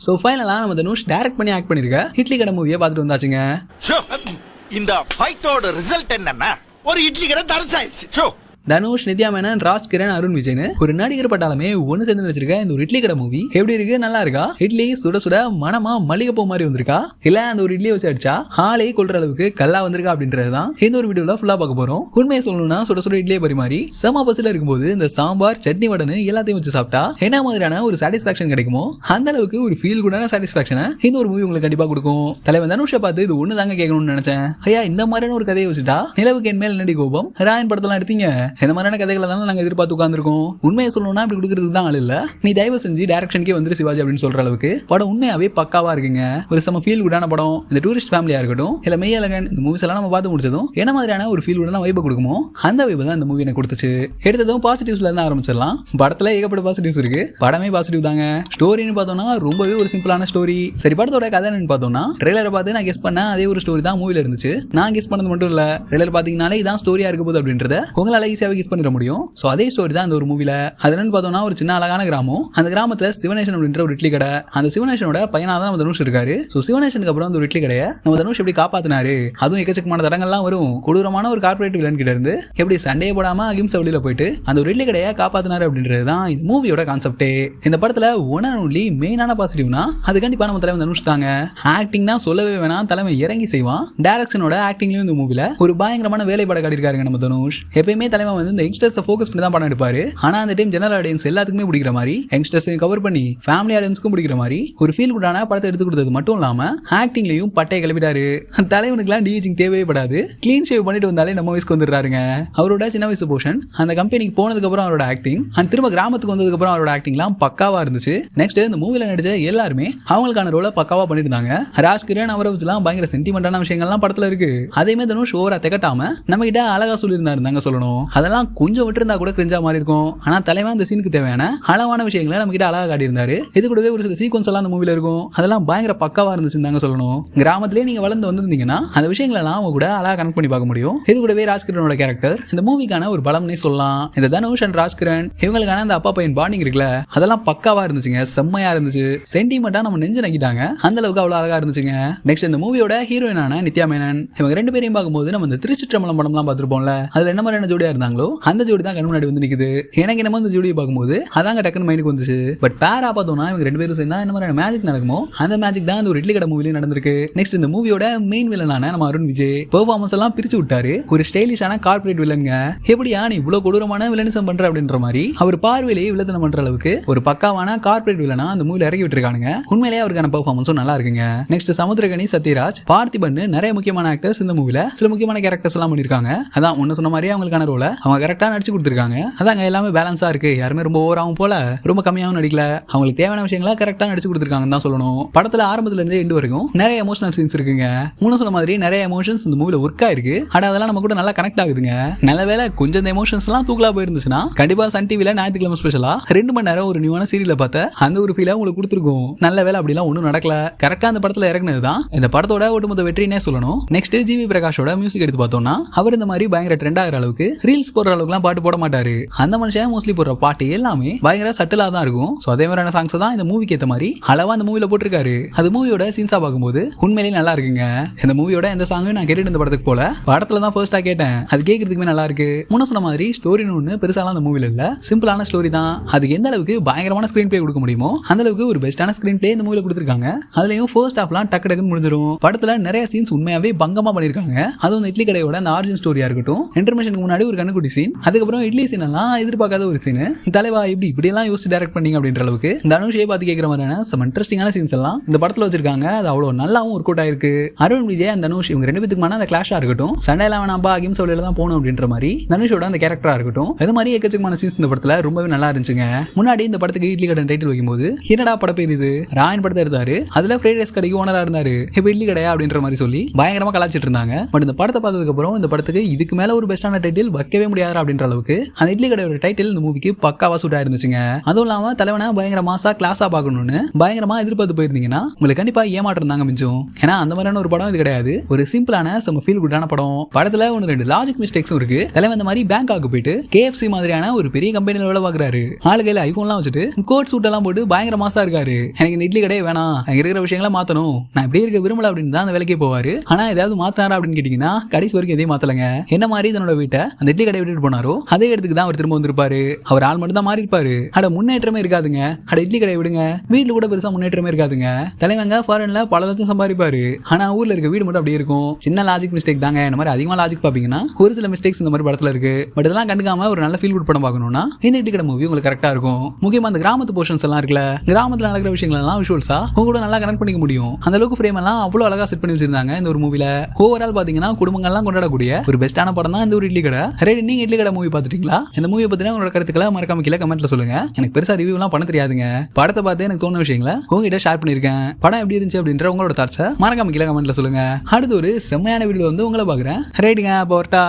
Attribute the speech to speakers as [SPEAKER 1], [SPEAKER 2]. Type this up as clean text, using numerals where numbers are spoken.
[SPEAKER 1] So ஃபைனலாக நம்ம Dhanush direct பண்ணி ஆக்ட் பண்ணிருக்க இட்லி கடை மூவியை பார்த்துட்டு வந்தாச்சுங்க.
[SPEAKER 2] இந்த ஃபைட்டோட ரிசல்ட் என்னன்னா ஒரு இட்லி கடை தரசாயிருச்சு.
[SPEAKER 1] தனுஷ், நித்யா மேனன், ராஜ்கிரண், அருண் விஜய்னு ஒரு நடிகர் பட்டாலுமே ஒன்னு சேர்ந்து வச்சிருக்க இந்த ஒரு இட்லி கடை மூவி எப்படி இருக்கு? நல்லா இருக்கா? இட்லி சுட சுட மனமா மல்லிகைப்பூ மாதிரி வந்திருக்கா, இல்ல அந்த ஒரு இட்லியை வச்சு அடிச்சா ஹாலே கொள்ற அளவுக்கு கல்லா வந்திருக்கா அப்படின்றதுதான் இந்த ஒரு வீடியோல ஃபுல்லா பார்க்க போறோம். உண்மையை சொல்லணும்னா சுட சுட இட்லியை பரிமாறி செம பசில இருக்கும்போது இந்த சாம்பார் சட்னி வடனு எல்லாத்தையும் வச்சு சாப்பிட்டா என்ன மாதிரியான ஒரு சாட்டிஸ்பாக்சன் கிடைக்குமோ அந்த அளவுக்கு ஒரு ஃபீல் குடான சாட்டிஸ்பாக்சனை இந்த ஒரு மூவி உங்களுக்கு கண்டிப்பா கொடுக்கும். தலைவன் தனுஷை பார்த்து இது ஒண்ணு தாங்க கேட்கணும்னு நினைச்சேன். ஐயா, இந்த மாதிரியான ஒரு கதையை வச்சுட்டா நிலவுக்கு என் மேல் நடி கோபம், ராயன் படத்தெல்லாம் எடுத்தீங்க, இந்த மாதிரியான கதைகளை தான் நாங்க எதிர்பார்த்து உட்கார்ந்துருக்கோம். உண்மையை சொல்லணும்னா அப்படி கொடுக்கறதுக்கு தான் ஆள் இல்ல. நீ தயவு செஞ்சு டைரக்ஷனுக்கே வந்துரு சிவாஜி அப்படின்னு சொல்ற அளவுக்கு படம் உண்மையாவே பக்காவா இருக்குங்க. ஒரு செம ஃபீல் குடான படம். இந்த டூரிஸ்ட் ஃபேமிலியா இருக்கட்டும், இல்ல மெய்யழகன், இந்த மூவிஸ் எல்லாம் நம்ம பார்த்து முடிச்சதும் என்ன மாதிரியான ஒரு ஃபீல் குடான வைபை கொடுக்குமோ அந்த வைபை தான் இந்த மூவி எனக்கு கொடுத்துச்சு. எடுத்ததும் பாசிட்டிவ்ஸ்ல இருந்து ஆரம்பிச்சிடலாம். படத்துல ஏகப்பட்ட பாசிட்டிவ்ஸ் இருக்கு. படமே பாசிட்டிவ் தாங்க. ஸ்டோரின்னு பார்த்தோம்னா ரொம்பவே ஒரு சிம்பிளான ஸ்டோரி. சரி, படத்தோட கதை என்னன்னு பார்த்தோம்னா ட்ரெய்லரை பார்த்து நான் கெஸ் பண்ண அதே ஒரு ஸ்டோரி தான் மூவில இருந்துச்சு. நான் கெஸ் பண்ணது மட்டும் இல்ல, ட்ரெய்லர் பாத்தீங்கன்னாலே இதான் ஸ்டோரியா இருக்க போகுது அப்படின்றத உங்களால ஈஸியாவே கெஸ் பண்ணிட முடியும். சோ அதே ஸ்டோரி தான் இந்த ஒரு மூவில. அது என்னன்னு பார்த்தோம்னா ஒரு சின்ன அழகான கிராமம். அந்த கிராமத்துல சிவனேசன் அப்படின்ற ஒரு இட்லி கடை. அந்த சிவனேசனோட பையனா தான் நம்ம தனுஷ் இருக்காரு. சோ சிவனேசனுக்கு அப்புறம் அந்த ஒரு இட்லி கடையை நம்ம தனுஷ் எப்படி காப்பாத்தினாரு, அதுவும் எக்கச்சக்கமான தடங்கள்லாம் வரும். கொடூரமான ஒரு கார்பரேட் வில்லன் கிட்ட இருந்து எப்படி சண்டையை போடாம அகிம்சை வழியில போயிட்டு அந்த ஒரு இட்லி கடையை காப்பாத்தினாரு அப்படின்றது தான் இந்த மூவியோட கான்செப்டே. இந்த படத்துல ஒன் அண்ட் ஒன்லி மெயினான பாசிட்டிவ்னா அது கண்டிப்பா நம்ம தலைவன் தனுஷ் தாங்க. ஆக்டிங்னா சொல்லவே வேணாம், தலைமை இறங்கி செய்வான். டைரக்ஷனோட ஆக்டிங்லயும் இந்த மூவில ஒரு பயங்கரமான வேலைப்பாடு காட்டியிருக்காருங்க நம்ம தனுஷ். எப்பயுமே தலைவன் வந்து இந்த யங்ஸ்டர்ஸை ஃபோக்கஸ் பண்ணி தான் படம் எடுப்பாரு. ஆனா அந்த டைம் ஜெனரல் ஆடியன்ஸ் எல்லாத்துக்குமே பிடிக்கிற மாதிரி, யங்ஸ்டர்ஸையும் கவர் பண்ணி ஃபேமிலி ஆடியன்ஸ்க்கும் பிடிக்கிற மாதிரி ஒரு ஃபீல் குடான படத்தை எடுத்து கொடுத்தது மட்டும் இல்லாம ஆக்டிங்லயும் பட்டையை கிளப்பிட்டாரு. தலைவனுக்குலாம் டிஏஜிங் தேவைப்படாது, கிளீன் ஷேவ் பண்ணிட்டு வந்தாலே நம்ம வயசுக்கு வந்துடுறாருங்க. அவரோட சின்ன வயசு போர்ஷன், அந்த கம்பெனிக்கு போனதுக்கு அப்புறம் அவரோட ஆக்டிங், அண்ட் திரும்ப கிராமத்துக்கு வந்ததுக்கு அப்புறம் அவரோட ஆக்டிங்லாம் பக்காவா இருந்துச்சு. நெக்ஸ்ட் இந்த மூவில நடிச்ச எல்லாருமே அவங்களுக்கான ரோலை பக்காவா பண்ணிருந்தாங்க. ராஜ்கிரண் அவரை வச்சுலாம் பயங்கர சென்டிமெண்டான விஷயங்கள்லாம் படத்துல இருக்கு. அதேமே தனுஷ் ஓவரா திகட்டாம நம்ம கிட்ட அழகா சொல்லியிருந்தாருந்தாங்க சொல்லணும். அதெல்லாம் கொஞ்சம் விட்டு இருந்தா கூட கிரிஞ்சா மாதிரி இருக்கும். ஆனா தலைவன் அந்த சீனுக்கு தேவையான அளவான விஷயங்களை நம்ம கிட்ட அழகா காட்டியிருந்தாரு. இது கூடவே ஒரு சில சீக்வன்ஸ் எல்லாம் அந்த மூவில இருக்கும். அதெல்லாம் பயங்கர பக்காவா இருந்துச்சுன்னு சொல்லணும். கிராமத்திலே நீங்க வளர்ந்து வந்திருந்தீங்கன்னா அந்த விஷயங்கள் எல்லாம் அவங்க கூட அழகா கனெக்ட் பண்ணி பார்க்க முடியும். இது கூடவே ராஜ்கிரணோட கேரக்டர் இந்த மூவிக்கான ஒரு பலம்னே சொல்லலாம். இந்த தனுஷ் அண்ட் ராஜ்கிரண் இவங்களுக்கான அந்த அப்பா பையன் பாண்டிங் இருக்குல்ல, அதெல்லாம் பக்காவா இருந்துச்சுங்க. செம்மையா இருந்துச்சு. சென்டிமெண்டா நம்ம நெஞ்சு நக்கிட்டாங்க. அந்த அளவுக்கு அவ்வளவு அழகா இருந்துச்சுங்க. நெக்ஸ்ட் இந்த மூவியோட ஹீரோயினான நித்யா மேனன், இவங்க ரெண்டு பேரையும் பார்க்கும்போது நம்ம இந்த திருச்சிற்றம்பலம் படம்லாம் பார்த்திருப்போம்ல, அதுல என்ன மாதிரியான ஜோடியா இருந்தாங்களோ அந்த ஜோடி தான் கண் முன்னாடி வந்து நிக்குது. எனக்கு நம்ம இந்த ஜோடியை பார்க்கும்போது அதாங்க டக்குன்னு மைண்டுக்கு வந்துச்சு. பட் பேரா பார்த்தோம்னா இவங்க ரெண்டு பேரும் சேர்ந்தா என்ன மாதிரியான மேஜிக் நடக்குமோ அந்த மேஜிக் தான் இந்த ஒரு இட்லி கடை மூவில நடந்திருக்கு. நெக்ஸ்ட் இந்த மூவியோட மெயின் வில்லனான நம்ம அருண் விஜய் பெர்ஃபார்மன்ஸ் எல்லாம் பிரிச்சு விட்டாரு. ஒரு ஸ்டைலிஷான கார்பரேட் வில்லனுங்க. எப்படியா நீ இவ்வளவு கொடூரமான வில்லனிசம் பண்ற அப்படின்ற மாதிரி அவர் பார்வையிலேயே வில்லத்தனம் பண்ற அளவுக்கு ஒரு பக்காவான கார்பரேட் வில்லனா அந்த மூவில இறக்கி விட்டுருக்கானுங்க. உண்மையிலேயே அவருக்கான பெர்ஃபார்மன்ஸும் நல்லா இருக்குங்க. நெக்ஸ்ட் சமுத்திரகனி, சத்யராஜ், பார்த்திபன் நிறைய முக்கியமான ஆக்டர்ஸ் இந்த மூவில சில முக்கியமான கேரக்டர்ஸ் எல்லாம் பண்ணிருக்காங்க. அதான் ஒன்னு சொன்ன மாதிரி அவங்களுக்கான ரோல அவங்க கரெக்டா நடிச்சு கொடுத்துருக்காங்க. அதாங்க எல்லாமே பேலன்ஸா இருக்கு. யாருமே ரொம்ப ஓவராகவும் போல ரொம்ப கம்மியாகவும் நடிக்கல. அவங்களுக்கு தேவையான விஷயங்களா கரெக்டா நடிச்சு கொடுத்துருக்காங்கன்னு தான் சொல்லணும். படத்துல ஆரம்பத்துல இருந்து எண்டு வரைக்கும் நிறைய எமோஷனல் சீன்ஸ் இருக்குங்க. சொன்ன மாதிரி நிறைய எமோஷன்ஸ் இந்த மூவில ஒர்க் ஆயிருக்கு. அதெல்லாம் நம்ம கூட நல்லா கனெக்ட் ஆகுதுங்க. நல்ல வேலை கொஞ்சம் இந்த எமோஷன்ஸ் எல்லாம் தூக்கலா போயிருந்துச்சுன்னா கண்டிப்பா சன் டிவில ஞாயிற்றுக்கிழமை ஸ்பெஷலா 2 மணி நேரம் ஒரு நியூவான சீரியல பார்த்த அந்த ஒரு ஃபீலை உங்களுக்கு கொடுத்துருக்கும். நல்ல வேலை அப்படிலாம் ஒன்றும் நடக்கல. கரெக்டா அந்த படத்துல இறக்குனது தான் இந்த படத்தோட ஒட்டுமொத்த வெற்றினே சொல்லணும். நெக்ஸ்ட் ஜிவி பிரகாஷோட மியூசிக் எடுத்து பார்த்தோம்னா அவர் இந்த மாதிரி பயங்கர ட்ரெண்ட் ஆகிற அளவுக்கு ரீல்ஸ் போடுற அளவுக்குலாம் பாட்டு போட மாட்டாரு. அந்த மனுஷன் மோஸ்ட்லி போடுற பாட்டு எல்லாமே பயங்கர சட்டிலா தான் இருக்கும். சோ அதே மாதிரியான சாங்ஸ் தான் இந்த மூவிக்கு ஏத்த மாதிரி அளவா அந்த மூவில போட்டிருக்காரு. அது மூவியோட சீன்ஸா பார்க்கும்போது உண்மையிலேயே நல்லா இருக்குங்க. இந்த மூவியோட எந்த சாங்கும் நான் கேட்டுட்டு இந்த படத்துக்கு போல படத்துல தான் ஃபர்ஸ்டா கேட்டேன். அது கேட்கறதுக்குமே நல்லா இருக்கு. முன்ன சொன்ன மாதிரி ஸ்டோரின்னு ஒண்ணு பெருசாலாம் அந்த மூவில இல்ல, சிம்பிளான ஸ்டோரி தான். அதுக்கு எந்த அளவுக்கு பயங்கரமான ஸ்கிரீன் பிளே கொடுக்க முடியுமோ அந்த அளவுக்கு ஒரு பெஸ்டான ஸ்கிரீன் பிளே இந்த மூவில கொடுத்திருக்காங்க. அதுலயும் ஃபர்ஸ்ட் ஹாஃப்லாம் டக்கு டக்குன்னு முடிஞ்சிடும். படத்துல நிறைய சீன்ஸ் உண்மையாவே பங்கமா பண்ணிருக்காங்க. அதுவும் இட்லி கடையோட அந்த ஆரிஜின் ஸ்டோரியா இருக்கட்டும், இன்டர்மிஷனுக்கு முன்னாடி ஒரு கண்ணுக்குட்டி சீன், அதுக்கப்புறம் இட்லி சீன் எல்லாம் எதிர்பார்க்காத ஒரு சீன். தலைவா இப்படி எல்லாம் யோசிச்சு டைரக்ட் பண்ணீங்க அப்படின்ற அளவுக்கு தனுஷே பார்த்து கேட்கிற மாதிரியான சம் இன்ட்ரெஸ்டிங்கான சீன்ஸ் எல்லாம் இந்த படத்துல வச்சிருக்காங்க. அது அவ்வளவு நல்லாவும் ஒர்க் அவுட் ஆயிருக்கு. அருண் விஜய் அந்த தனுஷ் இவங்க ரெண்டு பேத்துக்குமான அந்த கிளாஷா இருக்கட்டும், சண்டையில வேணாம்பா அகிம்சை வழியில தான் போகணும் அப்படின்ற மாதிரி தனுஷோட அந்த கேரக்டரா இருக்கட்டும், அது மாதிரி எக்கச்சக்கமான சீன்ஸ் இந்த படத்துல ரொம்பவே நல்லா இருந்துச்சுங்க. முன்னாடி இந்த படத்துக்கு இட்லி கடை டைட்டில் வைக்கும்போது என்னடா பட பேர் இது, ராயன் படத்தை எடுத்தாரு, அதுல ஃப்ரைட் ரைஸ் கடைக்கு ஓனரா இருந்தாரு, இப்ப இட்லி கடையா அப்படின்ற மாதிரி சொல்லி பயங்கரமா கலாச்சிட்டு இருந்தாங்க. பட் இந்த படத்தை பார்த்ததுக்கு அப்புறம் இந்த படத்துக்கு இதுக்கு மேல ஒரு பெஸ்டான டைட்டில் வைக்கவே நினைக்கவே முடியாது அப்படின்ற அளவுக்கு அந்த இட்லி கடையோட டைட்டில் இந்த மூவிக்கு பக்காவா சூட்டா இருந்துச்சுங்க. அதுவும் இல்லாம தலைவனை பயங்கர மாசா கிளாஸா பார்க்கணும்னு பயங்கரமா எதிர்பார்த்து போயிருந்தீங்கன்னா உங்களுக்கு கண்டிப்பா ஏமாற்றம் தாங்க மிஞ்சும். ஏன்னா அந்த மாதிரியான ஒரு படம் இது கிடையாது. ஒரு சிம்பிளான செம்ம ஃபீல் குட்டான படம். படத்துல ஒன்று ரெண்டு லாஜிக் மிஸ்டேக்ஸும் இருக்கு. தலைவன் இந்த மாதிரி பேங்காக்கு போயிட்டு KFC மாதிரியான ஒரு பெரிய கம்பெனில வேலை பார்க்குறாரு. ஆளு கையில ஐபோன்லாம் வச்சுட்டு கோட் சூட் எல்லாம் போட்டு பயங்கர மாசா இருக்காரு. எனக்கு இந்த இட்லி கடையே வேணாம், அங்க இருக்கிற விஷயங்களை மாத்தணும், நான் இப்படியே இருக்க விரும்பல அப்படின்னு தான் அந்த வேலைக்கே போவாரு. ஆனா ஏதாவது மாத்தினாரா அப்படின்னு கேட்டீங்கன்னா கடைசி வரைக்கும் எதையும் மாத்தலங்க. என்ன மாதிரி தன்னோட வீட்டை அந்த இட்லி கடை விட்டுட்டு போனாரோ அதே இடத்துக்கு தான் அவர் திரும்ப வந்திருப்பாரு. அவர் ஆள் மட்டும் தான் மாறி இருப்பாரு. அட முன்னேற்றமே இருக்காதுங்க. அட இட்லி கடை விடுங்க, வீட்டுல கூட பெருசா முன்னேற்றமே இருக்காதுங்க. தலைவங்க ஃபாரின்ல பல லட்சம் சம்பாதிப்பாரு. ஆனா ஊர்ல இருக்க வீடு மட்டும் அப்படியே இருக்கும். சின்ன லாஜிக் மிஸ்டேக் தாங்க. இந்த மாதிரி அதிகமா லாஜிக் பாப்பீங்கன்னா ஒரு சில மிஸ்டேக்ஸ் இந்த மாதிரி படத்துல இருக்கு. பட் இதெல்லாம் கண்டுக்காம ஒரு நல்ல ஃபீல் குட் படம் பார்க்கணும்னா இந்த இட்லி கடை மூவி உங்களுக்கு கரெக்டா இருக்கும். முக்கியமா அந்த கிராமத்து போர்ஷன்ஸ் எல்லாம் இருக்குல்ல, கிராமத்துல நடக்கிற விஷயங்கள் எல்லாம் விஷுவல்ஸா உங்க கூட நல்லா கனெக்ட் பண்ணிக்க முடியும். அந்த அளவுக்கு ஃப்ரேம் எல்லாம் அவ்வளவு அழகா செட் பண்ணி வச்சிருந்தாங்க இந்த ஒரு மூவில. ஓவரால் பாத்தீங்கன்னா குடும்பங்கள்லாம் கொண்டாடக்கூடிய ஒரு பெஸ்டான படம் தான் இந்த ஒரு இட்லி கடை. ரெடி, நீங்க இட்லி கடை மூவி பாத்துட்டீங்களா? இந்த மூவியை பத்தின உங்களோட கருத்துக்களை மறக்காம கீழே கமெண்ட்ல சொல்லுங்க. எனக்கு பெருசா ரிவ்யூ எல்லாம் பண்ண தெரியாதுங்க. படத்தை பார்த்து எனக்கு தோணுன விஷயங்களை உங்ககிட்ட ஷேர் பண்ணிருக்கேன். படம் எப்படி இருந்துச்சு அப்படின்ற உங்களோட தாட்ஸை மறக்காம கீழே கமெண்ட்ல சொல்லுங்க. அடுத்து ஒரு செம்மையான வீடியோ வந்து உங்களை பாக்குறேன். ரைட்டுங்க, போர்ட்டா.